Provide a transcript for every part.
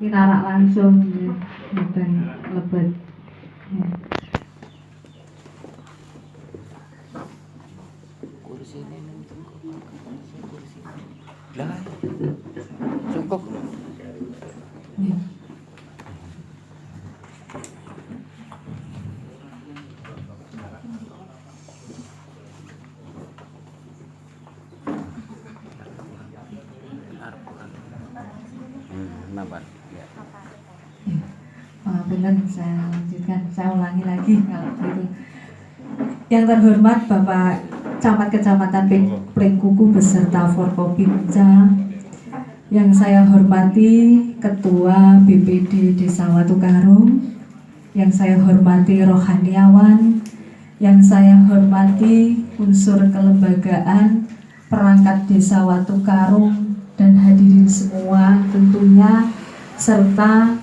pinarak langsung mboten lebet. Kursi ini lah cukup. Nampak. Benar, saya lanjutkan, saya ulangi lagi kalau gitu. Yang terhormat Bapak Camat Kecamatan Plengkuku beserta Forkopimda, yang saya hormati Ketua BPD Desa Watukarung, yang saya hormati rohaniawan, yang saya hormati unsur kelembagaan, perangkat Desa Watukarung, dan hadirin semua tentunya, serta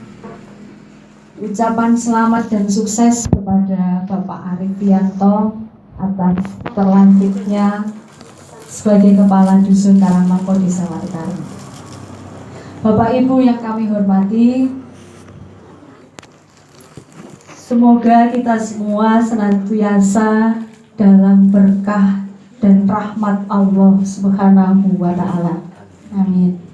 ucapan selamat dan sukses kepada Bapak Arifianto atas terlantiknya sebagai Kepala Dusun Karangmangko Desa Watukarung. Bapak Ibu yang kami hormati, semoga kita semua senantiasa dalam berkah dan rahmat Allah Subhanahu wa Ta'ala. Amin.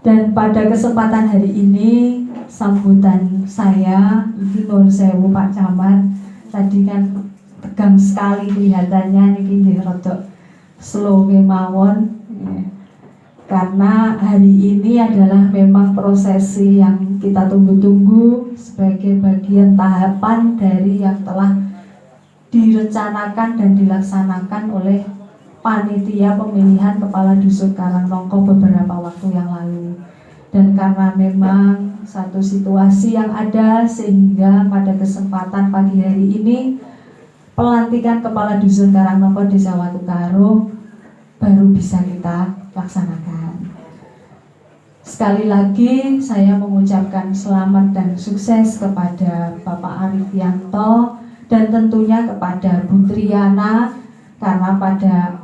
Dan pada kesempatan hari ini, sambutan saya, ini nuwun sewu Pak Camat, tadi kan tegang sekali kelihatannya, ini rada slow mawon, karena hari ini adalah memang prosesi yang kita tunggu-tunggu sebagai bagian tahapan dari yang telah direncanakan dan dilaksanakan oleh panitia pemilihan Kepala Dusun Karangnongko beberapa waktu yang lalu. Dan karena memang satu situasi yang ada, sehingga pada kesempatan pagi hari ini pelantikan Kepala Dusun Karangnongko Desa Watukarung baru bisa kita laksanakan. Sekali lagi saya mengucapkan selamat dan sukses kepada Bapak Arifianto dan tentunya kepada Bu Triana, karena pada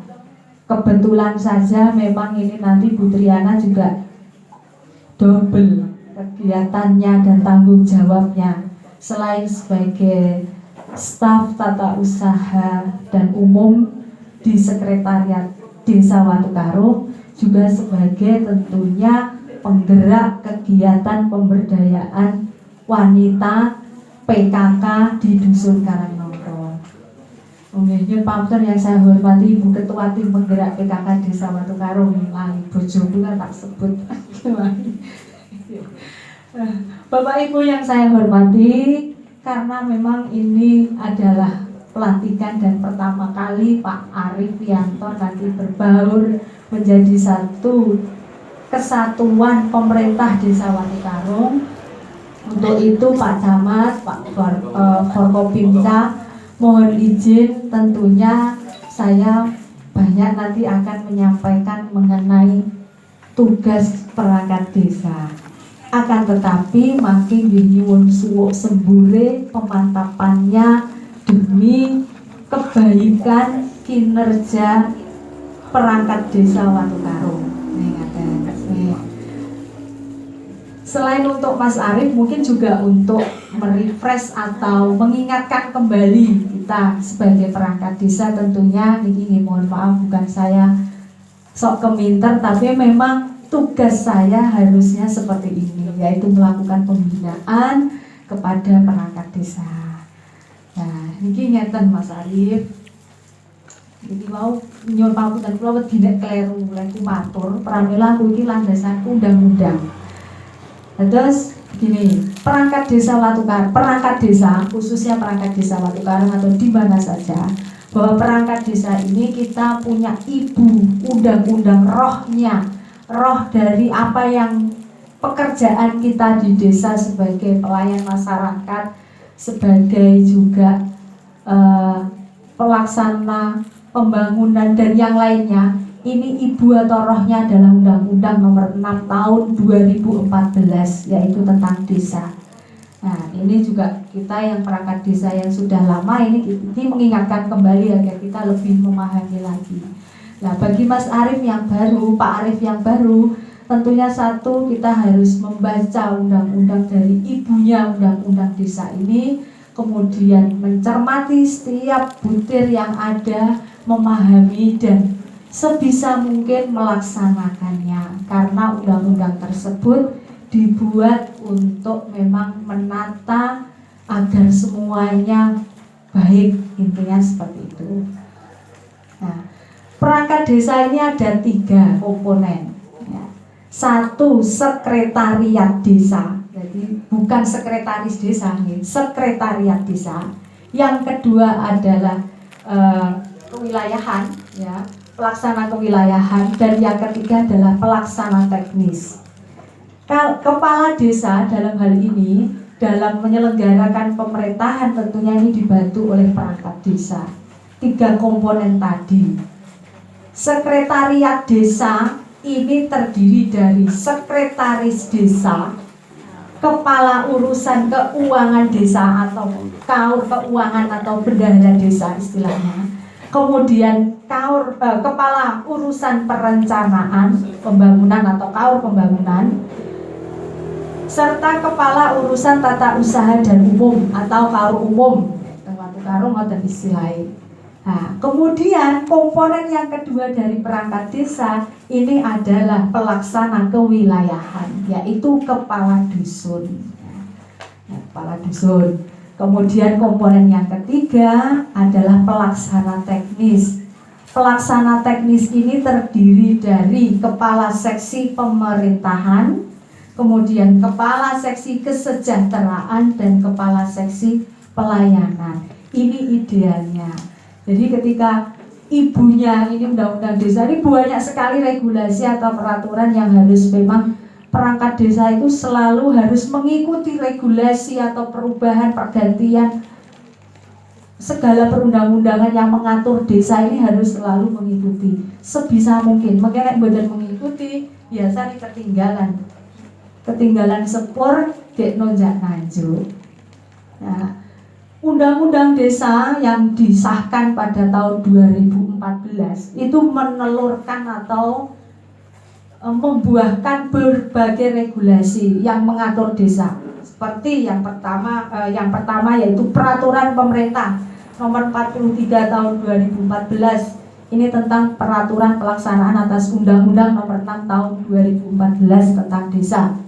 kebetulan saja memang ini nanti Bu Triana juga double kegiatannya dan tanggung jawabnya, selain sebagai staf tata usaha dan umum di Sekretariat Desa Watukarung, juga sebagai tentunya penggerak kegiatan pemberdayaan wanita PKK di Dusun Karangnongko. Nyun pamunten yang saya hormati Ibu Ketua Tim Penggerak PKK Desa Watukarung, bojoku kan tak sebut. Bapak Ibu yang saya hormati, karena memang ini adalah pelantikan dan pertama kali Pak Arifianto nanti berbaur menjadi satu kesatuan pemerintah Desa Watukarung. Untuk itu Pak Camat, Pak Forkopimda, mohon izin tentunya saya banyak nanti akan menyampaikan mengenai tugas perangkat desa. Akan tetapi makin nyuwun suwuk sembure pemantapannya demi kebaikan kinerja perangkat Desa Watukarung. Selain untuk Mas Arief, mungkin juga untuk merefresh atau mengingatkan kembali kita sebagai perangkat desa, tentunya ini mohon maaf bukan saya sok keminter, tapi memang tugas saya harusnya seperti ini, yaitu melakukan pembinaan kepada perangkat desa. Nah, ini ngeten Mas Arief. Jadi mau nyuwun pamunten kula wedine kleru lan matur pramila kuwi landasanku undang-undang. Terus gini, perangkat desa Watukarung, perangkat desa khususnya perangkat desa Watukarung atau di mana saja, bahwa perangkat desa ini kita punya ibu undang-undang rohnya, roh dari apa yang pekerjaan kita di desa sebagai pelayan masyarakat, sebagai juga pelaksana pembangunan dan yang lainnya. Ini ibu atau rohnya adalah Undang-Undang Nomor 6 Tahun 2014, yaitu tentang desa. Nah, ini juga kita yang perangkat desa yang sudah lama ini mengingatkan kembali agar kita lebih memahami lagi. Nah, bagi Mas Arief yang baru, Pak Arief yang baru, tentunya satu, kita harus membaca undang-undang dari ibunya undang-undang desa ini, kemudian mencermati setiap butir yang ada, memahami dan sebisa mungkin melaksanakannya, karena undang-undang tersebut dibuat untuk memang menata agar semuanya baik, intinya seperti itu. Nah, perangkat desa ini ada 3 komponen. Ya. 1, sekretariat desa, jadi bukan sekretaris desa, sekretariat desa. Yang kedua adalah kewilayahan, ya, pelaksana kewilayahan, dan yang ketiga adalah pelaksana teknis. Kepala desa dalam hal ini dalam menyelenggarakan pemerintahan tentunya ini dibantu oleh perangkat desa. 3 komponen tadi. Sekretariat desa ini terdiri dari sekretaris desa, kepala urusan keuangan desa atau kaur keuangan atau bendahara desa istilahnya. Kemudian kepala urusan perencanaan pembangunan atau kaur pembangunan, serta kepala urusan tata usaha dan umum atau kaur umum, watu karung atau istilahnya. Nah, kemudian komponen yang kedua dari perangkat desa ini adalah pelaksana kewilayahan, yaitu kepala dusun. Nah, kepala dusun. Kemudian komponen yang ketiga adalah pelaksana teknis. Pelaksana teknis ini terdiri dari kepala seksi pemerintahan, kemudian kepala seksi kesejahteraan, dan kepala seksi pelayanan. Ini idealnya. Jadi ketika ibunya ini undang-undang desa ini banyak sekali regulasi atau peraturan yang harus memang perangkat desa itu selalu harus mengikuti regulasi atau perubahan pergantian segala perundang-undangan yang mengatur desa ini harus selalu mengikuti sebisa mungkin. Makanya badan mengikuti biasa ketinggalan sepur dek nonjak nanjuk. Nah, Undang-undang desa yang disahkan pada tahun 2014 itu menelurkan atau membuahkan berbagai regulasi yang mengatur desa. Seperti yang pertama yaitu peraturan pemerintah nomor 43 tahun 2014. Ini tentang peraturan pelaksanaan atas Undang-Undang nomor 6 tahun 2014 tentang desa.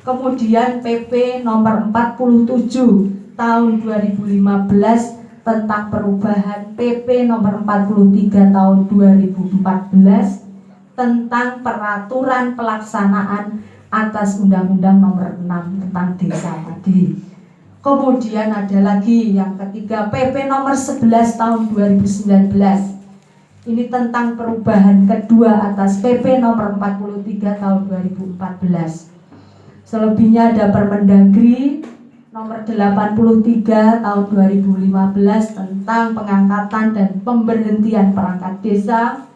Kemudian PP nomor 47 tahun 2015 tentang perubahan PP nomor 43 tahun 2014 tentang peraturan pelaksanaan atas Undang-Undang nomor 6 tentang desa tadi. Kemudian ada lagi yang ketiga PP nomor 11 tahun 2019. Ini tentang perubahan kedua atas PP nomor 43 tahun 2014. Selebihnya ada Permendagri nomor 83 tahun 2015 tentang pengangkatan dan pemberhentian perangkat desa.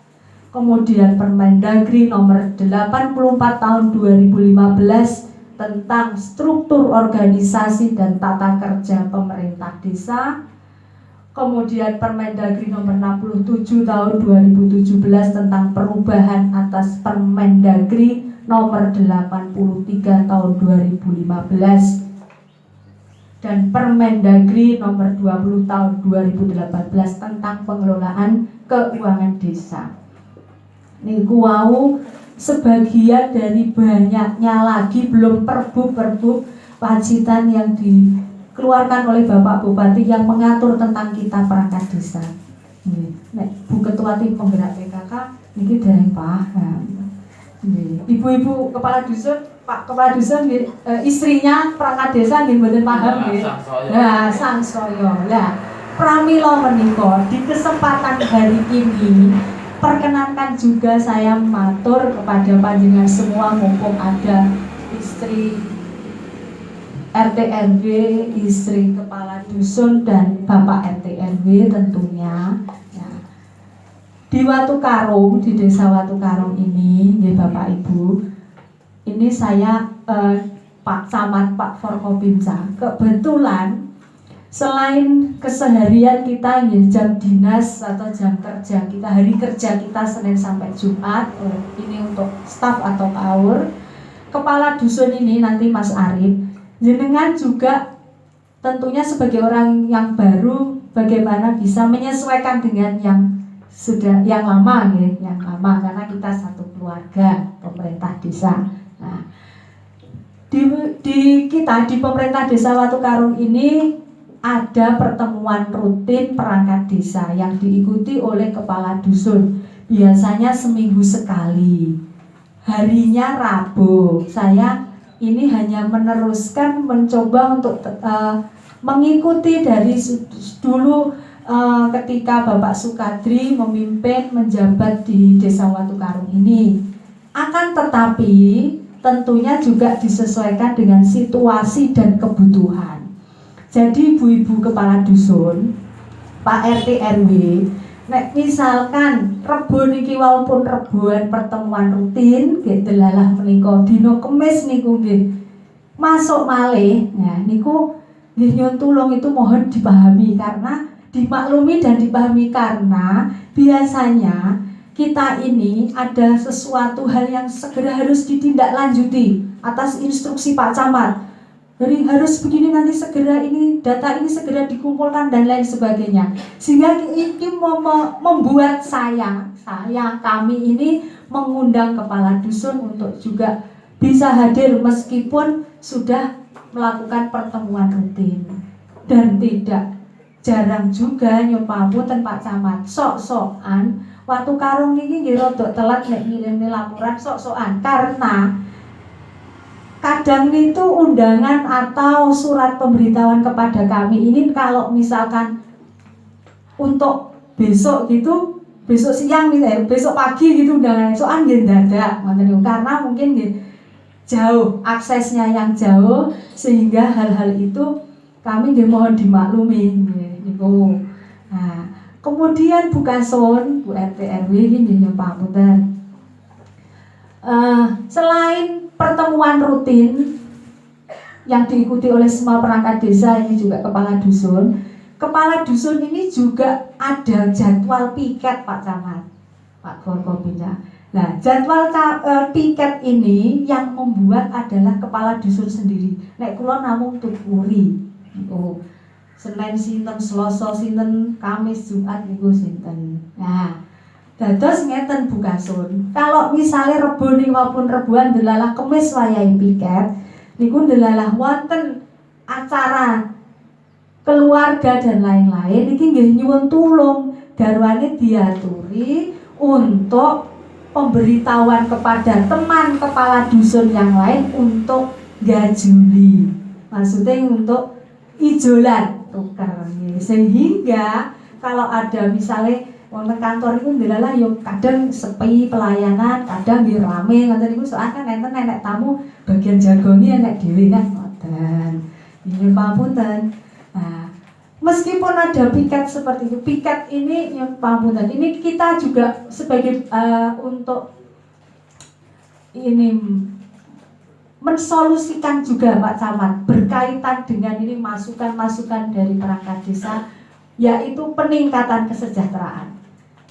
Kemudian Permendagri nomor 84 tahun 2015 tentang struktur organisasi dan tata kerja pemerintah desa. Kemudian Permendagri nomor 67 tahun 2017 tentang perubahan atas Permendagri nomor 83 tahun 2015 dan Permendagri nomor 20 tahun 2018 tentang pengelolaan keuangan desa. Niku wau sebagian dari banyaknya lagi belum perbu wajiban yang dikeluarkan oleh Bapak Bupati yang mengatur tentang kita perangkat desa. Nek Bu Ketua Tim Penggerak PKK niki dereng paham. Ibu-ibu kepala dusun, Pak Kepala Dusun, istrinya perangkat desa nggih mboten paham nggih. Nah, sangsaya. Lah, pramila menika di kesempatan hari ini perkenankan juga saya matur kepada panjenengan semua mumpung ada istri RT RW, istri kepala dusun dan Bapak RT RW tentunya. Di Watu Karung, di desa Watu Karung ini, ya Bapak Ibu, ini saya Pak Camat Pak Forkopimda, kebetulan selain keseharian kita ya, jam dinas atau jam kerja kita, hari kerja kita Senin sampai Jumat, ini untuk staf atau kaur, kepala dusun ini nanti Mas Arif, jenengan juga tentunya sebagai orang yang baru bagaimana bisa menyesuaikan dengan yang sudah yang lama ya, yang lama, karena kita satu keluarga pemerintah desa. Nah, di kita di pemerintah desa Watu Karung ini ada pertemuan rutin perangkat desa yang diikuti oleh kepala dusun, biasanya seminggu sekali. Harinya Rabu. Saya ini hanya meneruskan, mencoba untuk mengikuti dari dulu ketika Bapak Sukadri memimpin menjabat di Desa Watu Karung ini. Akan tetapi tentunya juga disesuaikan dengan situasi dan kebutuhan. Jadi ibu-ibu kepala dusun, Pak RT RW, nek misalkan Rebo niki walaupun rebuan pertemuan rutin, nggih delalah menika dina Kamis niku nggih masuk malih. Nah niku nggih nyuwun tulung itu mohon dipahami, karena dimaklumi dan dipahami, karena biasanya kita ini ada sesuatu hal yang segera harus ditindaklanjuti atas instruksi Pak Camat. Jadi harus begini, nanti segera ini data ini segera dikumpulkan dan lain sebagainya. Sehingga ini membuat kami ini mengundang kepala dusun untuk juga bisa hadir meskipun sudah melakukan pertemuan rutin. Dan tidak jarang juga nyupapunten Pak Camat sok-sokan Watu Karung ini nggih rada telat nek ngirimne laporan sok-sokan, karena kadang itu undangan atau surat pemberitahuan kepada kami ini kalau misalkan untuk besok gitu, besok siang misalnya, besok pagi gitu undangan, soalnya nggih dadak karena mungkin jauh, aksesnya yang jauh, sehingga hal-hal itu kami mohon dimaklumi niku. Nah, kemudian Bu Kason, Bu RT RW ini pamunten. Selain pertemuan rutin yang diikuti oleh semua perangkat desa, ini juga kepala dusun. Kepala dusun ini juga ada jadwal piket Pak Camat, Pak Forkopimda. Nah, jadwal piket ini yang membuat adalah kepala dusun sendiri. Nek kula namung tuturi. Oh, Senin sinten, Selasa sinten, Kamis, Jumat niku sinten. Nah, dados ngeten Bu Kasun. Kalau misalnya Rebo ning walaupun rebuan delalah Kamis wayahe piket, niku delalah wonten acara keluarga dan lain-lain, niki nggih nyuwun tulung garwane diaturi untuk pemberitahuan kepada teman kepala dusun yang lain untuk gajuli. Maksudnya untuk ijolan tuker, sehingga kalau ada misalnya wonten kantor itu ndelalah yo kadang sepi pelayanan, kadang nggih rame ngoten niku, soalnya kan enten nenek tamu bagian jagongi enek dhewe kan ngoten. Nggih pamunten. Nah, meskipun ada piket seperti itu, piket ini yang pamunten. Ini kita juga sebagai untuk ini mensolusikan juga Pak Camat berkaitan dengan ini masukan-masukan dari perangkat desa, yaitu peningkatan kesejahteraan.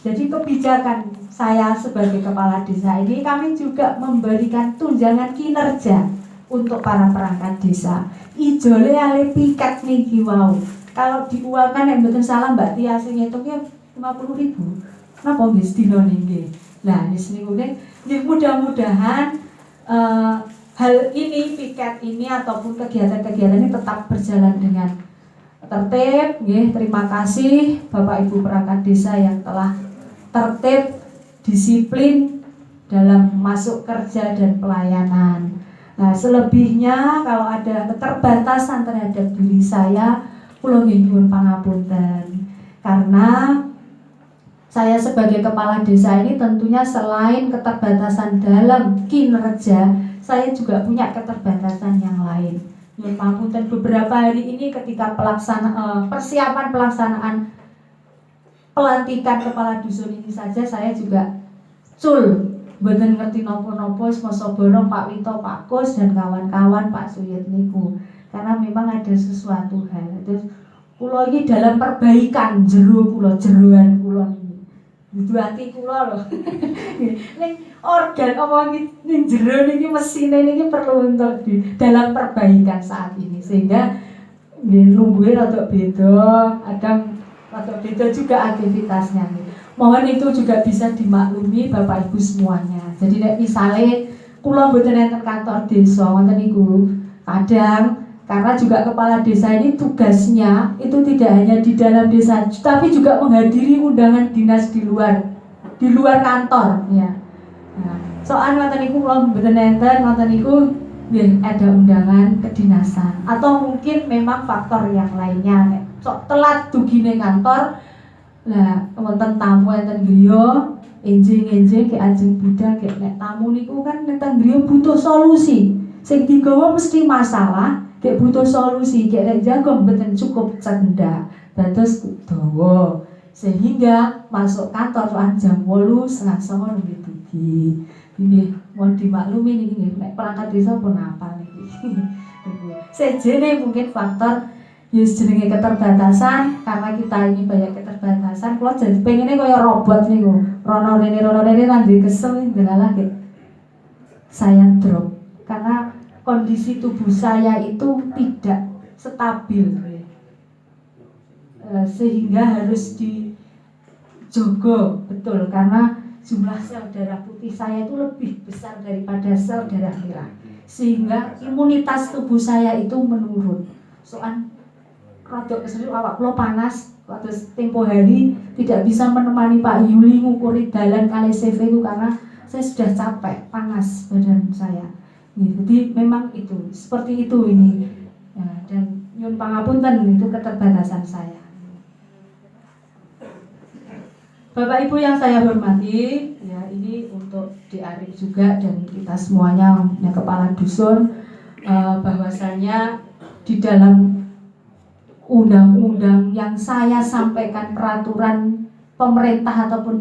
Jadi kebijakan saya sebagai kepala desa ini, kami juga memberikan tunjangan kinerja untuk para perangkat desa. Ijole ale piket niki wau. Kalau diuangkan yang betul salah Mbak Tia sing ngitungnya 50.000. Napa nggih sedina niki. Lah niku nggih mudah-mudahan hal ini, piket ini ataupun kegiatan-kegiatan ini tetap berjalan dengan tertib. Nggih, terima kasih Bapak Ibu perangkat desa yang telah tertib, disiplin dalam masuk kerja dan pelayanan. Nah, selebihnya kalau ada keterbatasan terhadap diri saya, kula nyuwun pangapunten. Karena saya sebagai kepala desa ini tentunya selain keterbatasan dalam kinerja, saya juga punya keterbatasan yang lain. Nyuwun pangapunten, beberapa hari ini ketika persiapan pelaksanaan pelantikan kepala dusun ini saja, saya juga mboten ngerti nopo-nopo, semoso borong Pak Wito, Pak Kus dan kawan-kawan Pak Suyet niku. Karena memang ada sesuatu hal. Terus Kula iki dalam perbaikan jeroan kula niki. Dudu ati kula lho. Ning organ apa ning jero niki mesine niki perlu untuk dalam perbaikan saat ini sehingga nggih lumbuhe rada beda, kadang rada beda juga aktivitasnya nih. Mohon itu juga bisa dimaklumi Bapak Ibu semuanya. Jadi nek misale kula mboten enten kantor desa ngoten niku, kadang karena juga kepala desa ini tugasnya itu tidak hanya di dalam desa, tapi juga menghadiri undangan dinas di luar kantor ya. Nah, soal ngoten niku kula mboten enten ngoten niku nggih ada undangan kedinasan atau mungkin memang faktor yang lainnya nek sok telat dugine kantor. Lah wonten tamu enten griya enjing-enjing ke ajeng budal ke nek tamu niku kan nek griya butuh solusi. Sing digawa mesti masalah. Kayak butuh solusi, kayak jago mboten cukup cendak, dados dawa sehingga masuk kantor soal jam 8:30 nggih dugi. Ini mohon dimaklumi niki nek perangkat desa pun apa niki. Sejene mungkin faktor jenenge keterbatasan, karena kita ini banyak keterbatasan. Kalau jadi pengennya kaya robot niku, rono rene nanti kesel ndelalah saya drop karena kondisi tubuh saya itu tidak stabil sehingga harus dijogo betul karena jumlah sel darah putih saya itu lebih besar daripada sel darah merah sehingga imunitas tubuh saya itu menurun. Soal rada kesel awak kula panas waktu tempo hari tidak bisa menemani Pak Yuli ngukuri dalan kali CV itu karena saya sudah capek, panas badan saya. Jadi memang itu seperti itu ini ya, dan nyun pangapunten itu keterbatasan saya. Bapak Ibu yang saya hormati, ya ini untuk Di Arif juga dan kita semuanya ya, kepala dusun bahwasanya di dalam undang-undang yang saya sampaikan peraturan pemerintah ataupun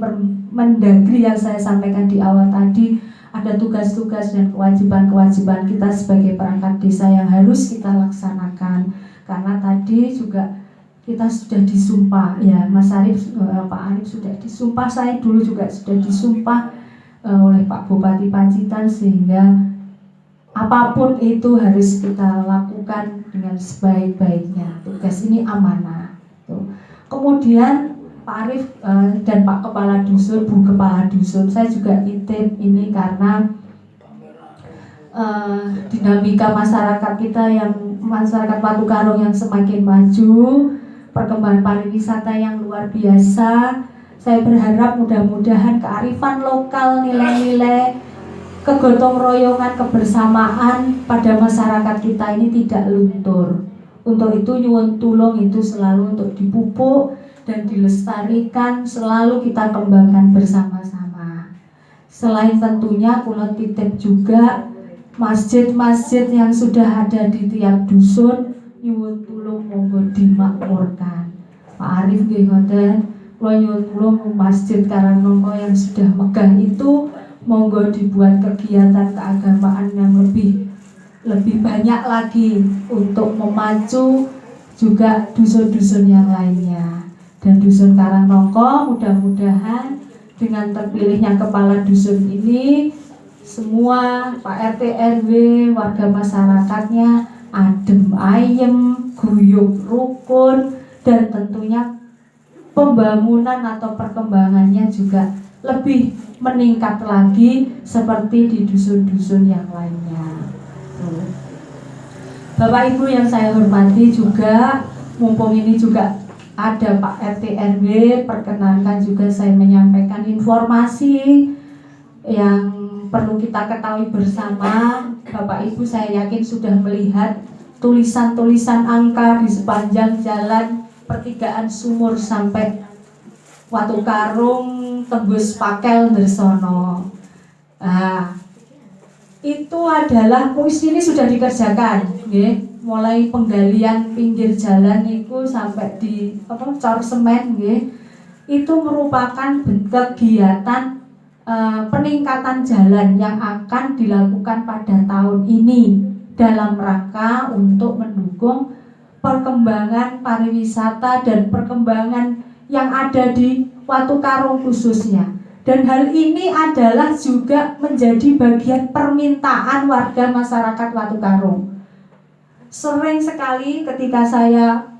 Mendagri yang saya sampaikan di awal tadi ada tugas-tugas dan kewajiban-kewajiban kita sebagai perangkat desa yang harus kita laksanakan karena tadi juga kita sudah disumpah ya Mas Arif, Pak Arif sudah disumpah, saya dulu juga sudah disumpah oleh Pak Bupati Pacitan sehingga apapun itu harus kita lakukan dengan sebaik-baiknya. Tugas ini amanah. Kemudian Pak Arif dan Pak Kepala Dusun, Bu Kepala Dusun, saya juga nitip ini karena dinamika masyarakat kita yang masyarakat Watu Karung yang semakin maju, perkembangan pariwisata yang luar biasa. Saya berharap mudah-mudahan kearifan lokal, nilai-nilai kegotong royongan kebersamaan pada masyarakat kita ini tidak luntur. Untuk itu nyuwun tulung itu selalu untuk dipupuk dan dilestarikan, selalu kita kembangkan bersama-sama. Selain tentunya kula titip juga masjid-masjid yang sudah ada di tiap dusun nyuwun tulung monggo dimakmurkan. Pak Arif nggih ngoten, kula nyuwun tulung Masjid Karangnongko yang sudah megah itu monggo dibuat kegiatan keagamaan yang lebih banyak lagi untuk memacu juga dusun-dusun yang lainnya. Dan dusun Karangnongko mudah-mudahan dengan terpilihnya kepala dusun ini semua Pak RT RW warga masyarakatnya adem ayem, guyup rukun dan tentunya pembangunan atau perkembangannya juga lebih meningkat lagi seperti di dusun-dusun yang lainnya. Bapak Ibu yang saya hormati juga, mumpung ini juga ada Pak RT RW, perkenankan juga saya menyampaikan informasi yang perlu kita ketahui bersama. Bapak Ibu saya yakin sudah melihat tulisan-tulisan angka di sepanjang jalan pertigaan Sumur sampai Watu Karung tembus Pakel Dersono. Nah, itu adalah puisi ini sudah dikerjakan, nggih. Mulai penggalian pinggir jalan itu sampai di cor semen, nggih. Itu merupakan kegiatan peningkatan jalan yang akan dilakukan pada tahun ini dalam rangka untuk mendukung perkembangan pariwisata dan perkembangan yang ada di Watu Karung khususnya. Dan hal ini adalah juga menjadi bagian permintaan warga masyarakat Watu Karung. Sering sekali ketika saya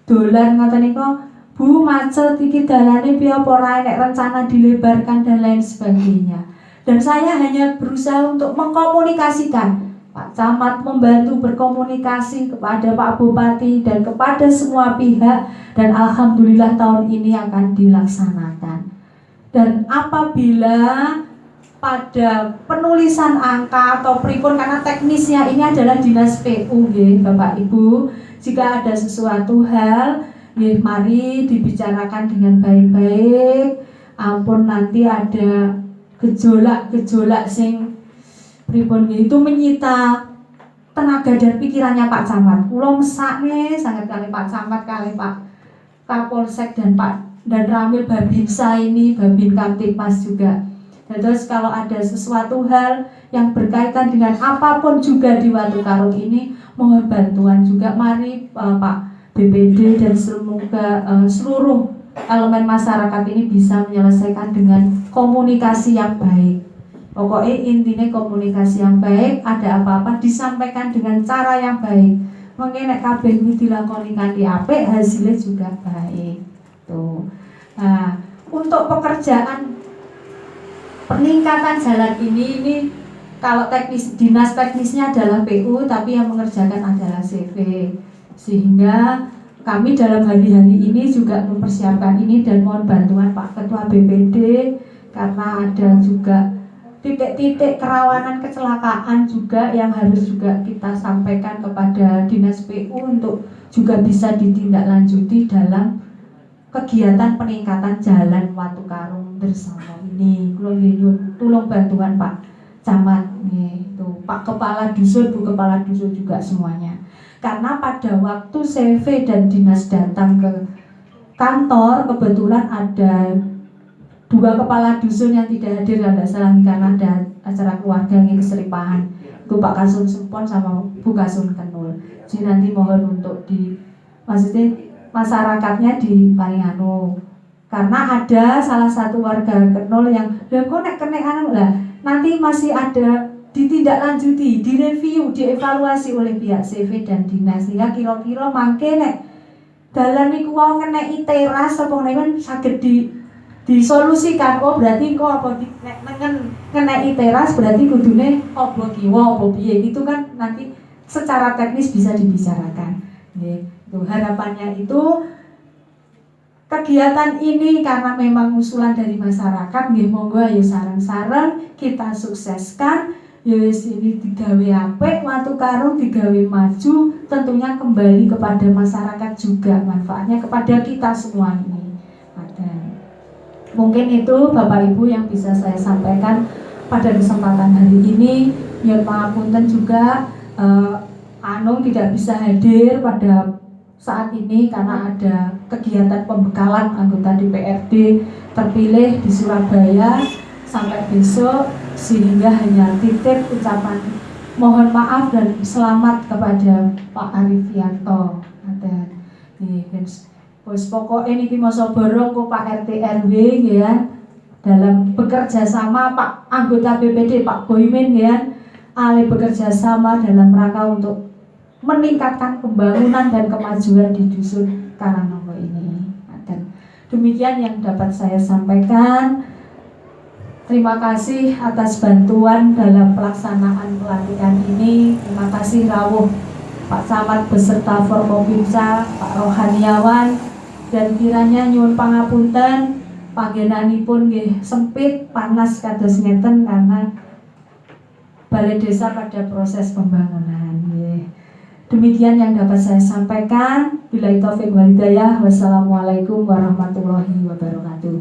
dolan ngoten niku, Bu, macet iki dalane piye apa ora nek rencana dilebarkan dan lain sebagainya. Dan saya hanya berusaha untuk mengkomunikasikan. Pak Camat membantu berkomunikasi kepada Pak Bupati dan kepada semua pihak, dan alhamdulillah tahun ini akan dilaksanakan. Dan apabila pada penulisan angka atau pripun, karena teknisnya ini adalah dinas PU Bapak Ibu, jika ada sesuatu hal mari dibicarakan dengan baik-baik. Ampun nanti ada gejolak sing pripun itu menyita tenaga dan pikirannya Pak Camat. Kula mesake sangat kali Pak Camat, kali Pak Kapolsek dan Ramil Babinsa ini, Babin Kamtipmas juga. Dan terus kalau ada sesuatu hal yang berkaitan dengan apapun juga di Watu Karung ini, mohon bantuan juga. Mari Pak BPD dan semoga seluruh elemen masyarakat ini bisa menyelesaikan dengan komunikasi yang baik. Pokoknya intinya komunikasi yang baik, ada apa-apa disampaikan dengan cara yang baik. Mungkin nek kabeh kuwi dilakoni kanthi apik, hasilnya juga baik. Tuh. Nah, untuk pekerjaan peningkatan jalan ini kalau dinas teknisnya adalah PU, tapi yang mengerjakan adalah CV. Sehingga kami dalam hari-hari ini juga mempersiapkan ini dan mohon bantuan Pak Ketua BPD, karena ada juga titik-titik kerawanan kecelakaan juga yang harus juga kita sampaikan kepada dinas PU untuk juga bisa ditindaklanjuti dalam kegiatan peningkatan jalan Watu Karung bersama ini. Tolong bantuan Pak Camat, tuh Pak Kepala Dusun, Bu Kepala Dusun juga semuanya. Karena pada waktu CV dan dinas datang ke kantor, kebetulan ada 2 kepala dusun yang tidak hadir, tidak salah, karena ada acara keluarga yang keseripahan. Itu Pak Kasun Sumpon sama Bu Kasun Kenul. Jadi nanti mohon untuk maksudnya masyarakatnya di Palingano. Karena ada salah satu warga Kenul yang kok nek kena lah, nanti masih ada ditindaklanjuti, direview, dievaluasi oleh pihak CV dan dinas. Sehingga kira-kira mangke nek dalan niku wau ngeneki teras apa ngene saged disolusikan. Oh berarti kok apa nek ngeneki teras berarti kudune apa kiwa apa piye, itu kan nanti secara teknis bisa dibicarakan. Nggih, tuh harapannya itu kegiatan ini karena memang usulan dari masyarakat, nggih monggo ayo sareng-sareng kita sukseskan. Ya wis ini digawe apik, Watu Karung digawe maju, tentunya kembali kepada masyarakat juga, manfaatnya kepada kita semua ini. Mungkin itu Bapak Ibu yang bisa saya sampaikan pada kesempatan hari ini. Nyuwun pangapunten juga Anung tidak bisa hadir pada saat ini karena ada kegiatan pembekalan anggota DPRD terpilih di Surabaya sampai besok, sehingga hanya titip ucapan mohon maaf dan selamat kepada Pak Arifianto. Wis pokoknya niki masa borong kok Pak RT RW ya, dalam bekerja sama Pak anggota BPD Pak Boymin ya, ale bekerja sama dalam rangka untuk meningkatkan pembangunan dan kemajuan di dusun Karangnomo ini. Dan demikian yang dapat saya sampaikan. Terima kasih atas bantuan dalam pelaksanaan pelantikan ini. Terima kasih rawuh Pak Camat beserta Forkopimsa, Pak Rohaniawan, dan kiranya nyuwun pangapunten panggenanipun nggih sempit, panas kados ngeten karena balai desa pada proses pembangunan. Demikian yang dapat saya sampaikan. Billahi taufiq wal hidayah. Wassalamualaikum warahmatullahi wabarakatuh.